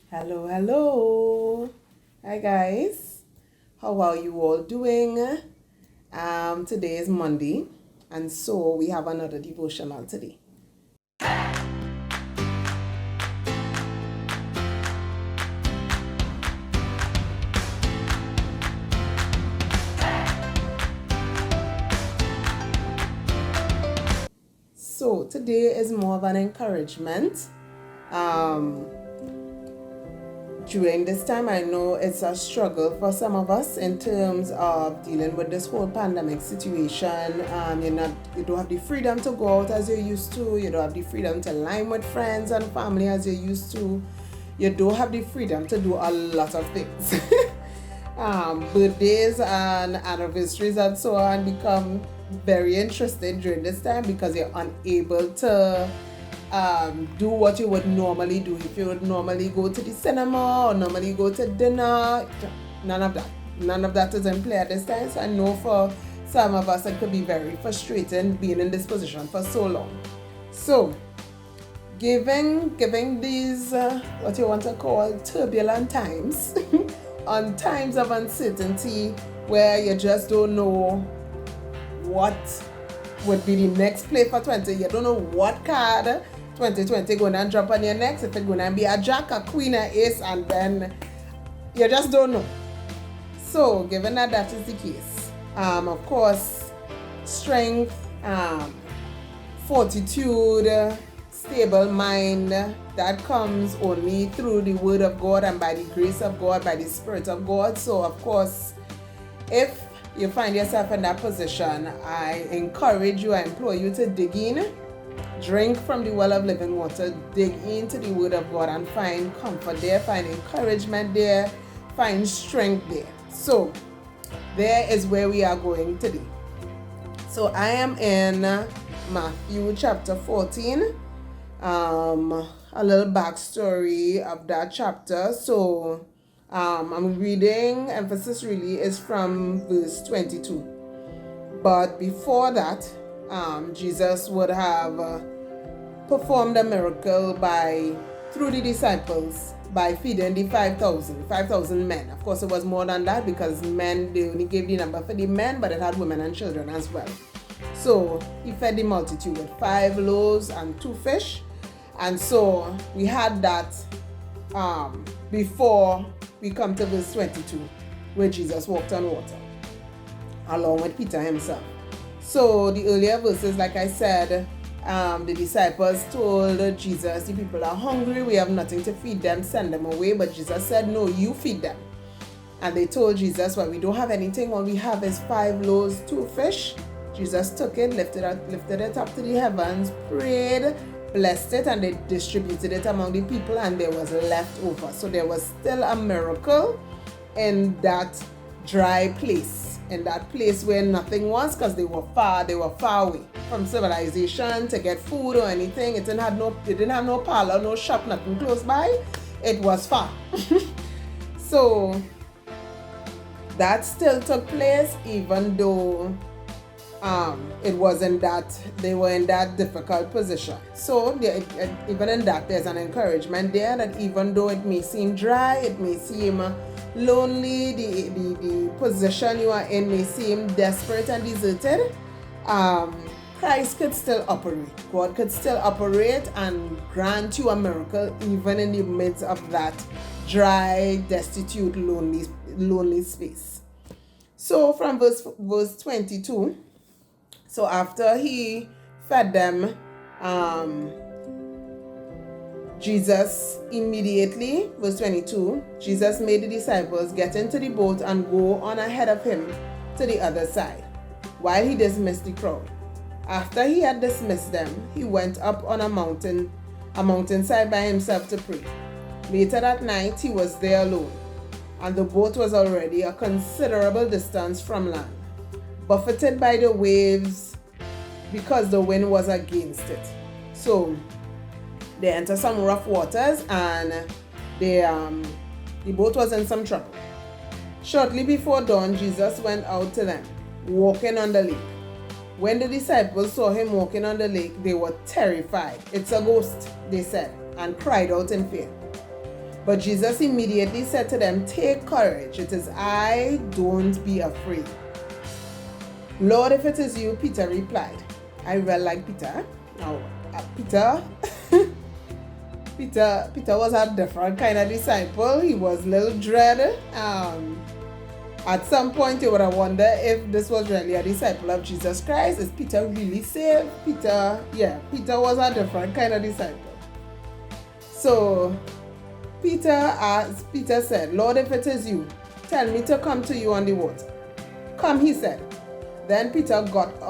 Hello, hello. Hi guys. How are you all doing? Today is Monday, and so we have another devotional today. So today is more of an encouragement. Um, During this time, I know it's a struggle for some of us in terms of dealing with this whole pandemic situation. You don't have the freedom to go out as you used to. You don't have the freedom to line with friends and family as you used to. You don't have the freedom to do a lot of things. Birthdays and anniversaries and so on become very interesting during this time because you're unable to do what you would normally do. If you would normally go to the cinema or normally go to dinner, none of that. None of that is in play at this time. So I know for some of us it could be very frustrating being in this position for so long. So, giving these what you want to call turbulent times, on times of uncertainty where you just don't know what would be the next play for 20. You don't know what card 2020 going to drop on your next. If it's going to be a jack, a queen, a ace, and then you just don't know. So, given that is the case, of course, strength, fortitude, stable mind, that comes only through the Word of God and by the grace of God, by the Spirit of God. So, of course, if you find yourself in that position, I encourage you, I implore you to dig in, drink from the well of living water, dig into the Word of God and find comfort there, find encouragement there, find strength there. So, there is where we are going today. So, I am in Matthew chapter 14. A little backstory of that chapter. So, I'm reading, emphasis really is from verse 22. But before that, Jesus would have performed a miracle through the disciples by feeding the 5,000 men. Of course, it was more than that because men, they only gave the number for the men, but it had women and children as well. So he fed the multitude with 5 loaves and 2 fish. And so we had that before we come to verse 22, where Jesus walked on water, along with Peter himself. So the earlier verses, like I said, the disciples told Jesus, the people are hungry, we have nothing to feed them, send them away. But Jesus said, no, you feed them. And they told Jesus, well, we don't have anything, all we have is 5 loaves, 2 fish. Jesus took it, lifted it up to the heavens, prayed, blessed it, and they distributed it among the people, and there was left over. So there was still a miracle in that dry place, in that place where nothing was, because they were far away from civilization to get food or anything. It didn't have no parlor, no shop, nothing close by. It was far. So that still took place, even though it wasn't that they were in that difficult position. So even in that, there's an encouragement there that even though it may seem dry, it may seem lonely, the position you are in may seem desperate and deserted, Christ could still operate. God could still operate and grant you a miracle even in the midst of that dry, destitute, lonely space. So from verse 22, so after he fed them, Jesus immediately, verse 22, Jesus made the disciples get into the boat and go on ahead of him to the other side, while he dismissed the crowd. After he had dismissed them, he went up on a mountainside by himself to pray. Later that night, he was there alone, and the boat was already a considerable distance from land, buffeted by the waves because the wind was against it. So they entered some rough waters, and the boat was in some trouble. Shortly before dawn, Jesus went out to them, walking on the lake. When the disciples saw him walking on the lake, they were terrified. It's a ghost, they said, and cried out in fear. But Jesus immediately said to them, "Take courage, it is I, don't be afraid." "Lord, if it is you," Peter replied. I really like Peter. Now, Peter was a different kind of disciple. He was a little dread. At some point, you would have wondered if this was really a disciple of Jesus Christ. Is Peter really saved? Peter was a different kind of disciple. So, Peter said, "Lord, if it is you, tell me to come to you on the water." "Come," he said. Then Peter got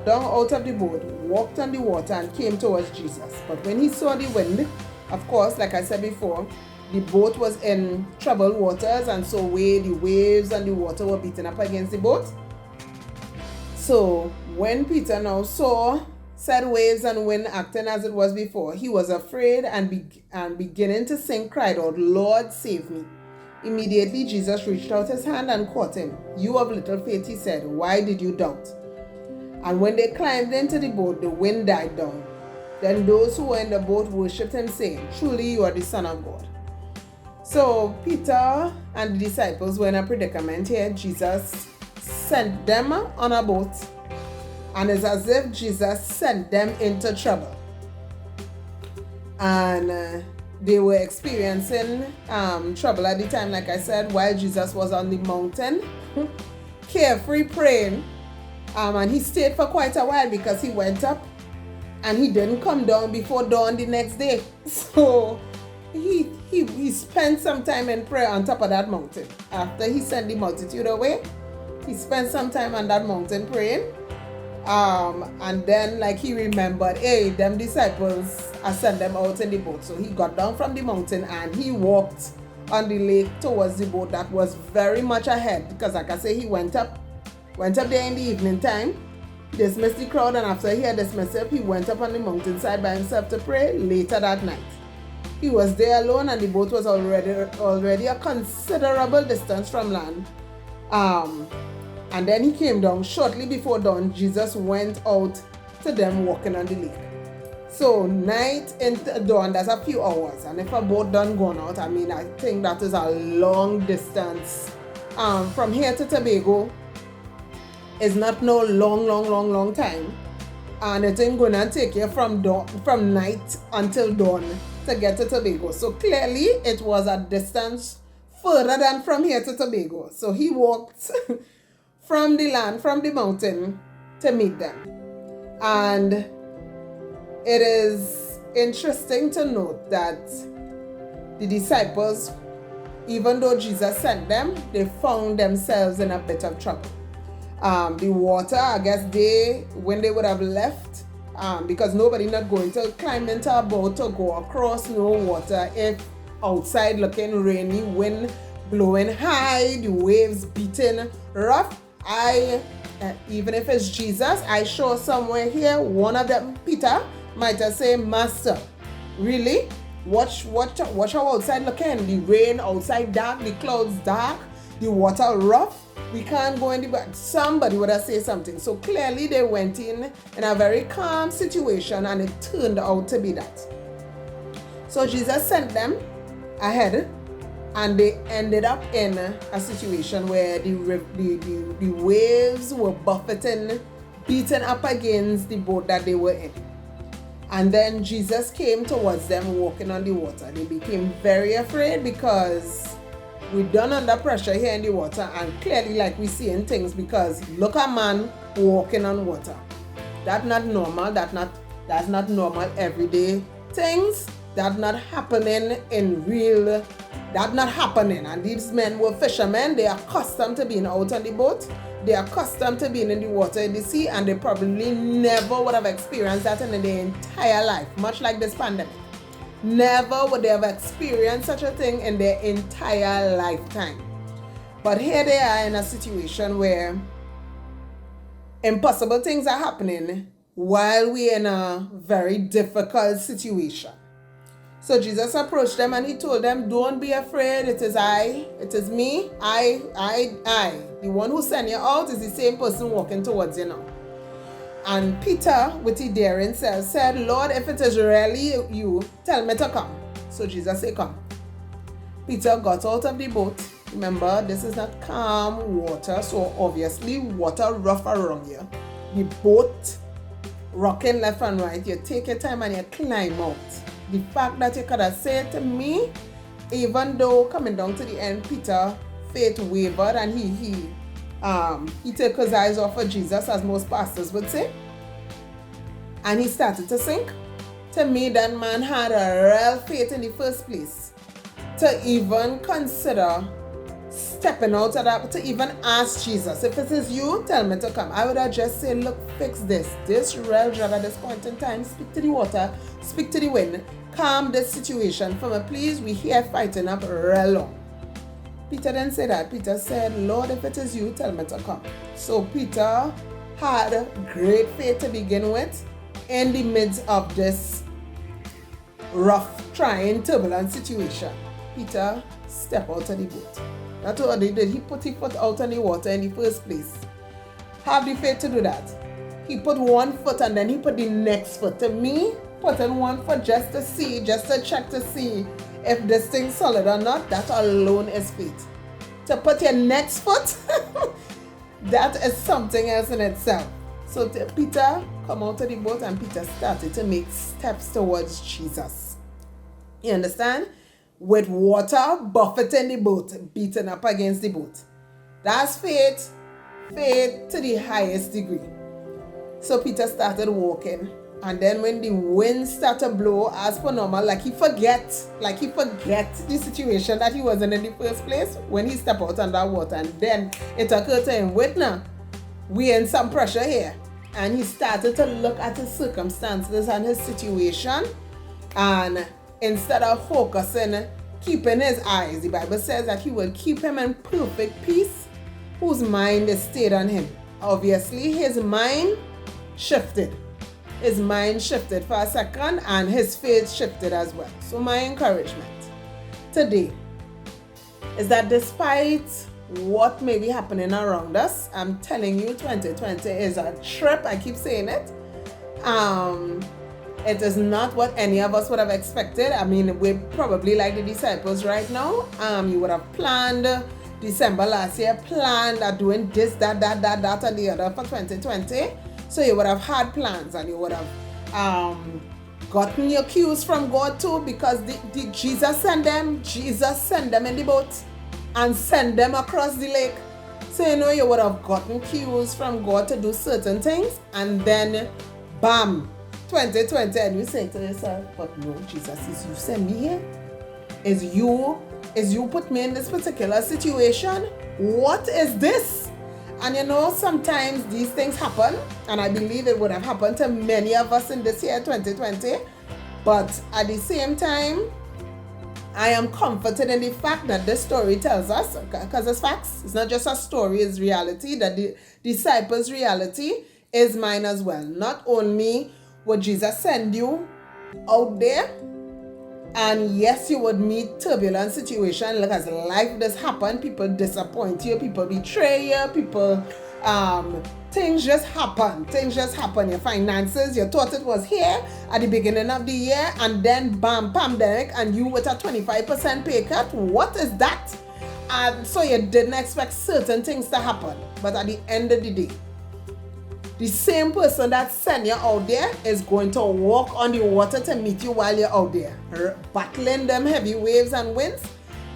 down out of the boat, walked on the water, and came towards Jesus. But when he saw the wind, of course, like I said before, the boat was in troubled waters, and so the waves and the water were beating up against the boat. So when Peter now saw said waves and wind acting as it was before, he was afraid and beginning to sink, cried out, "Lord, save me." Immediately Jesus reached out his hand and caught him. "You of little faith," he said, "why did you doubt?" And when they climbed into the boat, the wind died down. Then those who were in the boat worshipped him, saying, "Truly you are the Son of God." So Peter and the disciples were in a predicament here. Jesus sent them on a boat, and it's as if Jesus sent them into trouble. And they were experiencing trouble at the time, like I said, while Jesus was on the mountain, carefree praying. And he stayed for quite a while because he went up and he didn't come down before dawn the next day. So he spent some time in prayer on top of that mountain. After he sent the multitude away, he spent some time on that mountain praying. And then he remembered, hey, them disciples, I sent them out in the boat. So he got down from the mountain and he walked on the lake towards the boat that was very much ahead. Because like I say, he went up there in the evening time, dismissed the crowd, and after he had dismissed it, he went up on the mountainside by himself to pray later that night. He was there alone, and the boat was already a considerable distance from land. And then he came down shortly before dawn. Jesus went out to them walking on the lake. So night into dawn, that's a few hours. And if a boat done gone out, I think that is a long distance. From here to Tobago is not no long time. And it ain't gonna take you from night until dawn to get to Tobago. So clearly it was a distance further than from here to Tobago. So he walked from the mountain to meet them. And it is interesting to note that the disciples, even though Jesus sent them, they found themselves in a bit of trouble. The water, I guess when they would have left, because nobody not going to climb into a boat to go across no water if outside looking rainy, wind blowing high, the waves beating rough. Even if it's Jesus, I sure somewhere here, one of them, Peter, might have said, "Master, really? Watch how outside looking. The rain outside dark, the clouds dark, the water rough. We can't go in the back." Somebody would have said something. So clearly they went in a very calm situation, and it turned out to be that. So Jesus sent them ahead, and they ended up in a situation where the waves were buffeting, beating up against the boat that they were in. And then Jesus came towards them walking on the water. They became very afraid because we're done under pressure here in the water, and clearly like we seeing things, because look at man walking on water. That's not normal. That's not normal everyday things. That's not happening in real. That's not happening. And these men were fishermen. They are accustomed to being out on the boat. They are accustomed to being in the water, in the sea, and they probably never would have experienced that in their entire life, much like this pandemic. Never would they have experienced such a thing in their entire lifetime. But here they are in a situation where impossible things are happening while we're in a very difficult situation. So Jesus approached them and he told them, "Don't be afraid. It is I. It is me. I. The one who sent you out is the same person walking towards you now." And Peter, with the daring self, said, "Lord, if it is really you, tell me to come." So Jesus said, "Come." Peter got out of the boat. Remember, this is not calm water, so obviously water rough around you. The boat rocking left and right. You take your time and you climb out. The fact that you could have said to me, even though coming down to the end, Peter faith wavered and he took his eyes off of Jesus, as most pastors would say, and he started to sink. To me, that man had a real faith in the first place to even consider stepping out of that, to even ask Jesus, if it is you, tell me to come. I would have just said, look, fix this real drug at this point in time. Speak to the water, speak to the wind, calm this situation for me, please. We here fighting up real long. Peter didn't say that. Peter said, Lord, if it is you, tell me to come. So Peter had great faith to begin with in the midst of this rough, trying, turbulent situation. Peter stepped out of the boat. That's what he did. He put his foot out on the water in the first place. Have the faith to do that. He put one foot and then he put the next foot. To me, putting one foot just to see, just to check to see if this thing's solid or not, that alone is faith. To put your next foot, that is something else in itself. So Peter come out of the boat and Peter started to make steps towards Jesus. You understand? With water buffeting the boat, beating up against the boat. That's faith. Faith to the highest degree. So Peter started walking. And then when the wind started to blow, as per normal, like he forget the situation that he was in the first place when he stepped out on that water. And then it occurred to him, wait now, we in some pressure here. And he started to look at his circumstances and his situation. And instead of focusing, keeping his eyes, the Bible says that he will keep him in perfect peace, whose mind is stayed on him. Obviously, his mind shifted. His mind shifted for a second and his faith shifted as well. So my encouragement today is that despite what may be happening around us, I'm telling you, 2020 is a trip. I keep saying it. It is not what any of us would have expected. I mean, we're probably like the disciples right now. You would have planned December last year, planned at doing this, that, and the other for 2020. So you would have had plans and you would have gotten your cues from God too, because Jesus sent them in the boat and send them across the lake. So you would have gotten cues from God to do certain things, and then bam, 2020, and you say to yourself, but no, Jesus, is you send me here? Is you put me in this particular situation? What is this? And sometimes these things happen, and I believe it would have happened to many of us in this year, 2020. But at the same time, I am comforted in the fact that this story tells us, because it's facts, it's not just a story, it's reality, that the disciples' reality is mine as well. Not only would Jesus send you out there, and yes, you would meet turbulent situations, like as life does happen, people disappoint you, people betray you, people, things just happen, your finances, you thought it was here at the beginning of the year, and then bam, pandemic, and you with a 25% pay cut, what is that? And so you didn't expect certain things to happen, but at the end of the day, the same person that sent you out there is going to walk on the water to meet you while you're out there, battling them heavy waves and winds.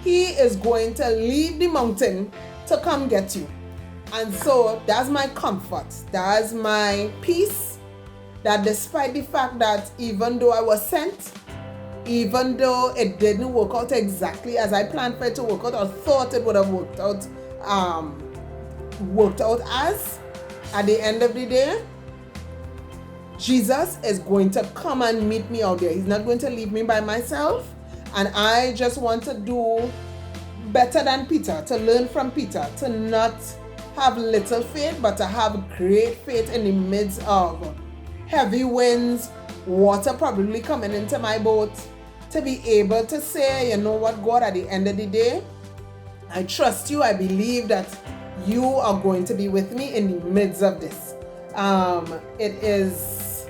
He is going to leave the mountain to come get you. And so that's my comfort. That's my peace, that despite the fact that even though I was sent, even though it didn't work out exactly as I planned for it to work out or thought it would have worked out as, at the end of the day, Jesus is going to come and meet me out there. He's not going to leave me by myself. And I just want to do better than Peter, to learn from Peter, to not have little faith, but to have great faith in the midst of heavy winds, water probably coming into my boat, to be able to say, you know what, God, at the end of the day, I trust you. I believe that you are going to be with me in the midst of this. It is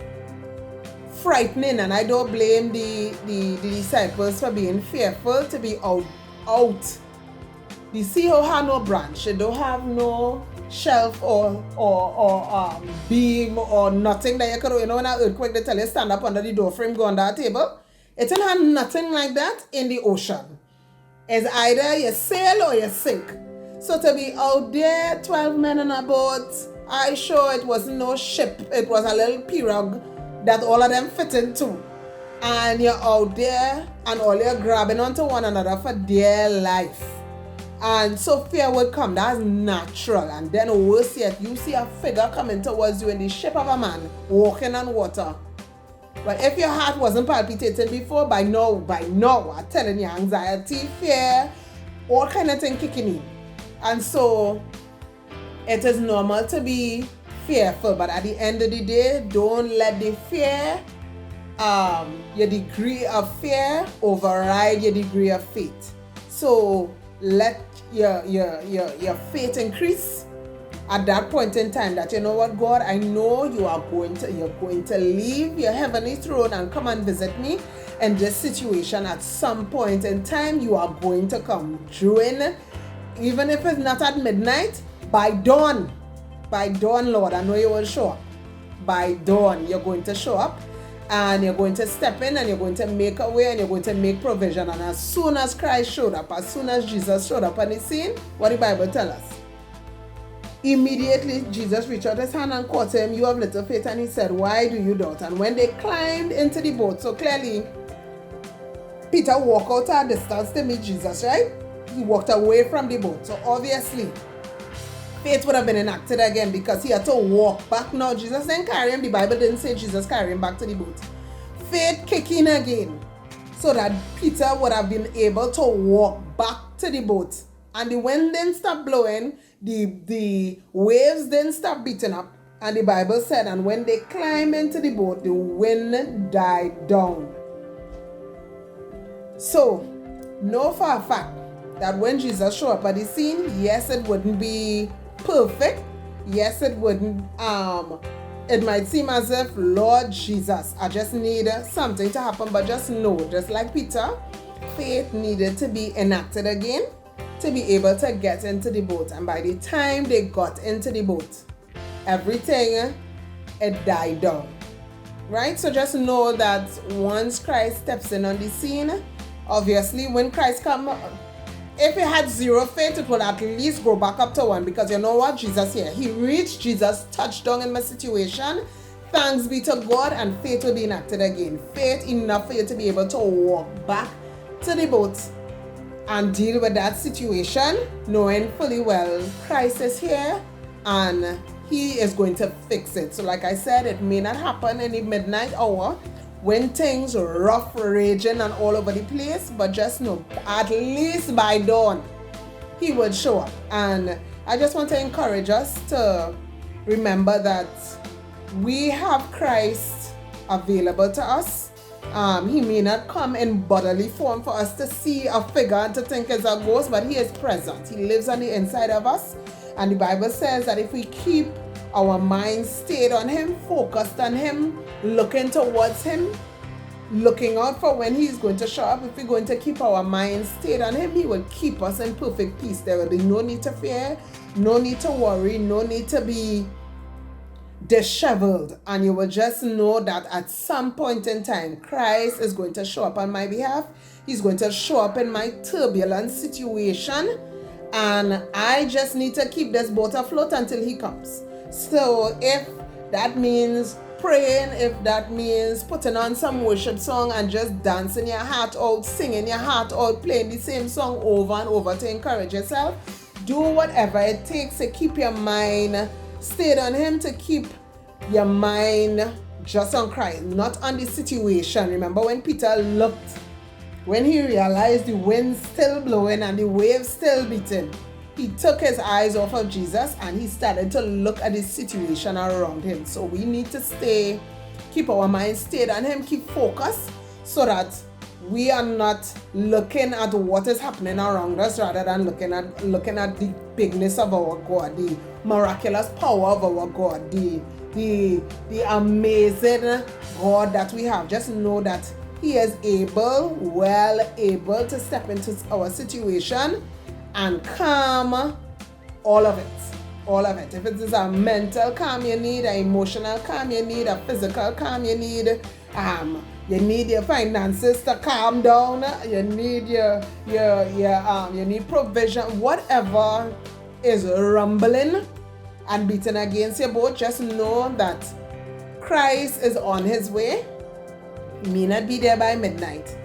frightening, and I don't blame the disciples for being fearful to be out out. The sea don't have no branch. It don't have no shelf or beam or nothing that you could, when an earthquake they tell you stand up under the door frame, go under a table. It don't have nothing like that in the ocean. It's either you sail or you sink. So to be out there, 12 men on a boat, I sure it was no ship. It was a little pirogue that all of them fit into. And you're out there and all you're grabbing onto one another for dear life. And so fear would come. That's natural. And then worse yet, you see a figure coming towards you in the shape of a man walking on water. But if your heart wasn't palpitating before, by now, I'm telling you, anxiety, fear, all kind of thing kicking in. And so it is normal to be fearful. But at the end of the day, don't let the fear, your degree of fear override your degree of faith. So let your faith increase at that point in time, that you know what, God, I know you're going to leave your heavenly throne and come and visit me in this situation at some point in time. You are going to come during, even if it's not at midnight, by dawn, Lord, I know you will show up. By dawn, you're going to show up. And you're going to step in and you're going to make a way and you're going to make provision. And as soon as Christ showed up, as soon as Jesus showed up on the scene, what the Bible tells us? Immediately Jesus reached out his hand and caught him. You have little faith. And he said, why do you doubt? And when they climbed into the boat, so clearly Peter walked out a distance to meet Jesus, right? He walked away from the boat. So obviously faith would have been enacted again because he had to walk back. Now, Jesus didn't carry him. The Bible didn't say Jesus carried him back to the boat. Faith kicking again so that Peter would have been able to walk back to the boat. And the wind didn't stop blowing. The waves didn't stop beating up. And the Bible said, and when they climbed into the boat, the wind died down. So, know for a fact that when Jesus showed up at the scene, yes, it wouldn't be perfect. Yes, it wouldn't, it might seem as if, Lord Jesus, I just need something to happen, but just know, just like Peter, faith needed to be enacted again to be able to get into the boat. And by the time they got into the boat, everything, it died down, right? So just know that once Christ steps in on the scene, obviously when Christ comes, if he had zero faith, it would at least go back up to 1, because you know what, Jesus here, he reached, Jesus touched down in my situation. Thanks be to God, and faith will be enacted again. Faith enough for you to be able to walk back to the boat and deal with that situation, knowing fully well Christ is here and he is going to fix it. So like I said, it may not happen in the midnight hour when things are rough, raging and all over the place, but just know, at least by dawn, he would show up. And I just want to encourage us to remember that we have Christ available to us. He may not come in bodily form for us to see a figure and to think it's a ghost, but he is present. He lives on the inside of us. And the Bible says that if we keep our minds stayed on him, focused on him, looking towards him, looking out for when he's going to show up, if we're going to keep our minds stayed on him, he will keep us in perfect peace. There will be no need to fear, no need to worry, no need to be disheveled. And you will just know that at some point in time, Christ is going to show up on my behalf. He's going to show up in my turbulent situation. And I just need to keep this boat afloat until he comes. So if that means praying, if that means putting on some worship song and just dancing your heart out, singing your heart out, playing the same song over and over to encourage yourself, do whatever it takes to keep your mind stayed on him, to keep your mind just on Christ, not on the situation. Remember when Peter looked, when he realized the wind still blowing and the waves still beating, he took his eyes off of Jesus and he started to look at the situation around him. So we need to keep our minds stayed on him, keep focused, so that we are not looking at what is happening around us, rather than looking at the bigness of our God, the miraculous power of our God, the amazing God that we have. Just know that He is well able to step into our situation and calm all of it. All of it. If it is a mental calm you need, an emotional calm you need, a physical calm you need your finances to calm down, you need you need provision, whatever is rumbling and beating against your boat, just know that Christ is on his way. He may not be there by midnight.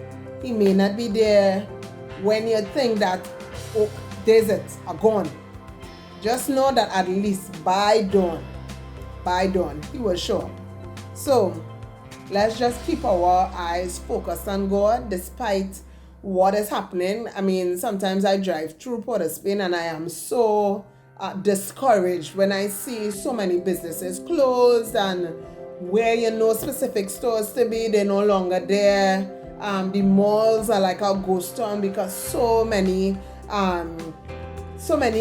He may not be there when you think that, oh, deserts are gone. Just know that at least by dawn, he will show up. So let's just keep our eyes focused on God despite what is happening. I mean, sometimes I drive through Port of Spain and I am so discouraged when I see so many businesses closed, and where specific stores to be, they're no longer there. The malls are like a ghost town because so many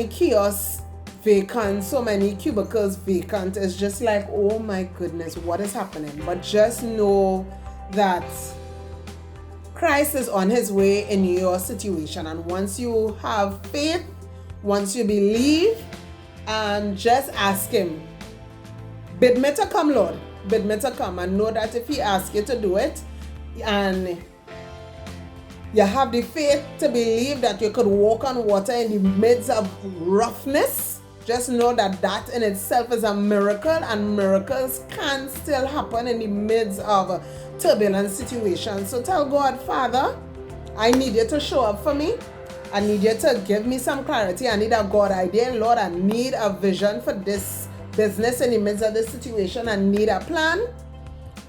kiosks vacant, so many cubicles vacant. It's just like, oh my goodness, what is happening? But just know that Christ is on his way in your situation, and once you have faith, once you believe, and just ask him, bid me to come, Lord, bid me to come, and know that if he asks you to do it and you have the faith to believe that you could walk on water in the midst of roughness, just know that that in itself is a miracle, and miracles can still happen in the midst of turbulent situations. So tell God, Father, I need you to show up for me. I need you to give me some clarity. I need a God idea. Lord, I need a vision for this business in the midst of this situation. I need a plan.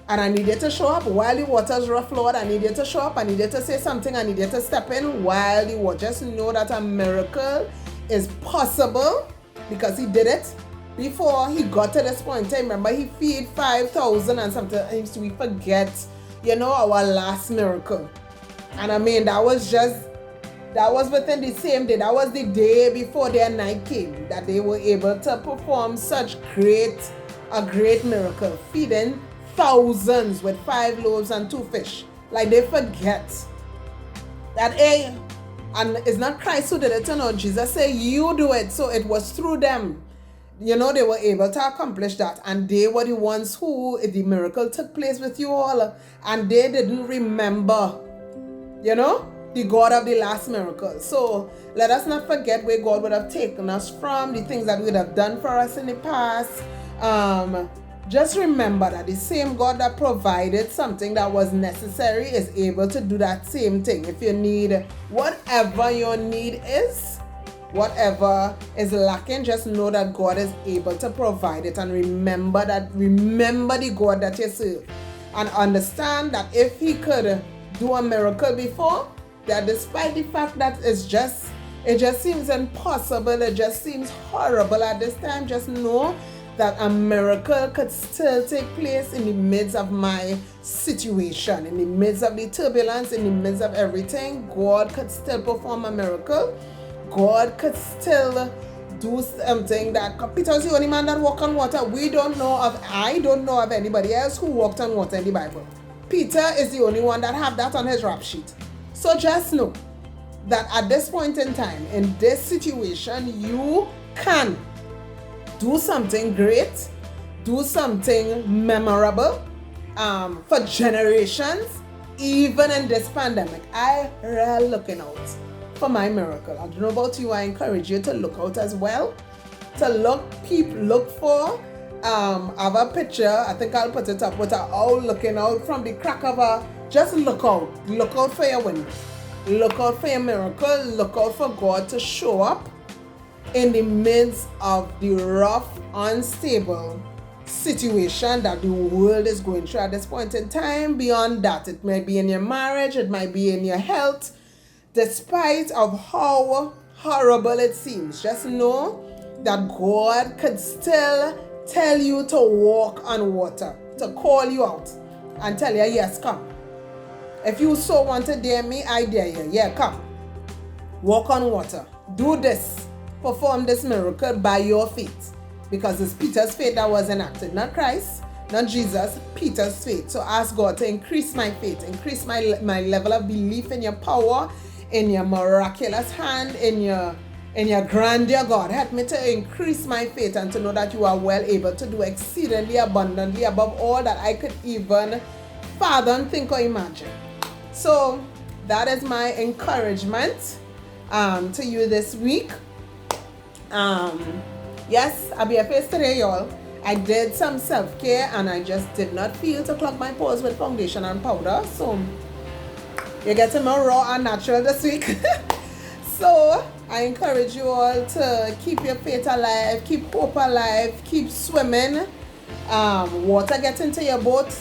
And I need you to show up while the water's rough, Lord. I need you to show up. I need you to say something. I need you to step in while the water. Just know that a miracle is possible, because he did it before he got to this point. I remember he feed 5,000, and sometimes we forget, our last miracle. And I mean, that was within the same day. That was the day before their night came that they were able to perform such a great miracle, feeding thousands with 5 loaves and 2 fish. Like, they forget that, and it's not Christ who did it, Jesus said, you do it. So it was through them. They were able to accomplish that. And they were the ones who the miracle took place with you all. And they didn't remember, the God of the last miracle. So let us not forget where God would have taken us from, the things that would have done for us in the past. Just remember that the same God that provided something that was necessary is able to do that same thing. If you need, whatever your need is, whatever is lacking, just know that God is able to provide it. And remember the God that you serve. And understand that if he could do a miracle before, that despite the fact that it just seems impossible, it just seems horrible at this time, just know that a miracle could still take place in the midst of my situation, in the midst of the turbulence, in the midst of everything. God could still perform a miracle. God could still do something that Peter was the only man that walked on water. I don't know of anybody else who walked on water in the Bible. Peter is the only one that had that on his rap sheet. So just know that at this point in time, in this situation, you can do something great, do something memorable for generations, even in this pandemic. I am looking out for my miracle. I don't know about you, I encourage you to look out as well. To look for, I have a picture, I think I'll put it up, with an owl looking out from the crack of just look out for your window. Look out for your miracle, look out for God to show up in the midst of the rough, unstable situation that the world is going through at this point in time. Beyond that, it might be in your marriage, it might be in your health. Despite of how horrible it seems, just know that God could still tell you to walk on water, to call you out and tell you, yes, come. If you so want to dare me, I dare you. Yeah, come. Walk on water. Do this. Perform this miracle by your faith, because it's Peter's faith that was enacted, not Christ. not Jesus, Peter's faith. So ask God to increase my faith, increase my level of belief in your power, in your miraculous hand, in your grandeur, God. Help me to increase my faith and to know that you are well able to do exceedingly abundantly above all that I could even fathom, think, or imagine. So that is my encouragement to you this week. Yes, I'll be a face today, y'all. I did some self-care and I just did not feel to clog my pores with foundation and powder. So you're getting more raw and natural this week. So I encourage you all to keep your faith alive, keep hope alive, keep swimming. Water gets into your boat,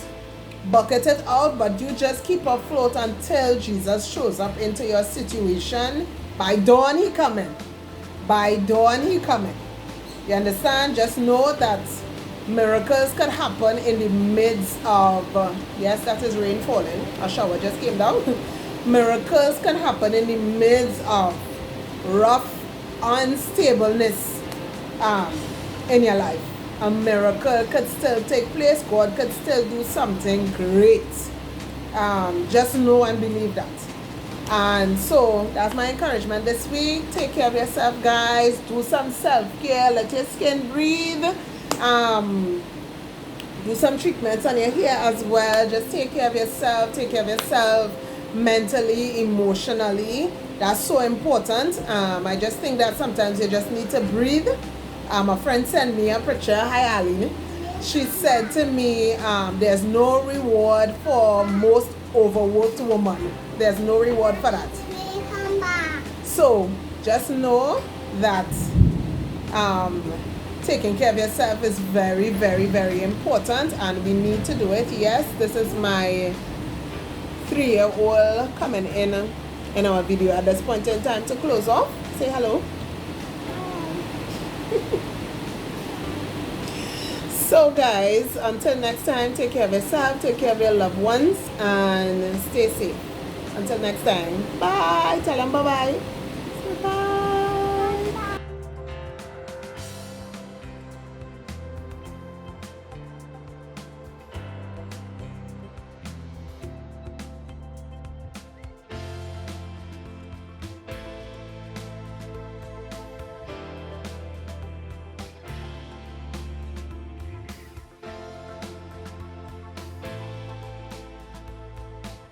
bucket it out, but you just keep afloat until Jesus shows up into your situation. By dawn he coming. By dawn he coming. You understand? Just know that miracles can happen in the midst of, yes, that is rain falling. A shower just came down. Miracles can happen in the midst of rough unstableness in your life. A miracle could still take place. God could still do something great. Just know and believe that. And so that's my encouragement this week. Take care of yourself, guys. Do some self-care. Let your skin breathe. Do some treatments on your hair as well. Just take care of yourself. Take care of yourself mentally, emotionally. That's so important. I just think that sometimes you just need to breathe. A friend sent me a picture. Hi, Aline. She said to me, there's no reward for most overworked woman. There's no reward for that. So just know that taking care of yourself is very, very, very important, and we need to do it. Yes, this is my 3-year-old coming in our video at this point in time to close off. Say hello. So guys, until next time, take care of yourself, take care of your loved ones, and stay safe. Until next time, bye. Tell them bye-bye. Bye.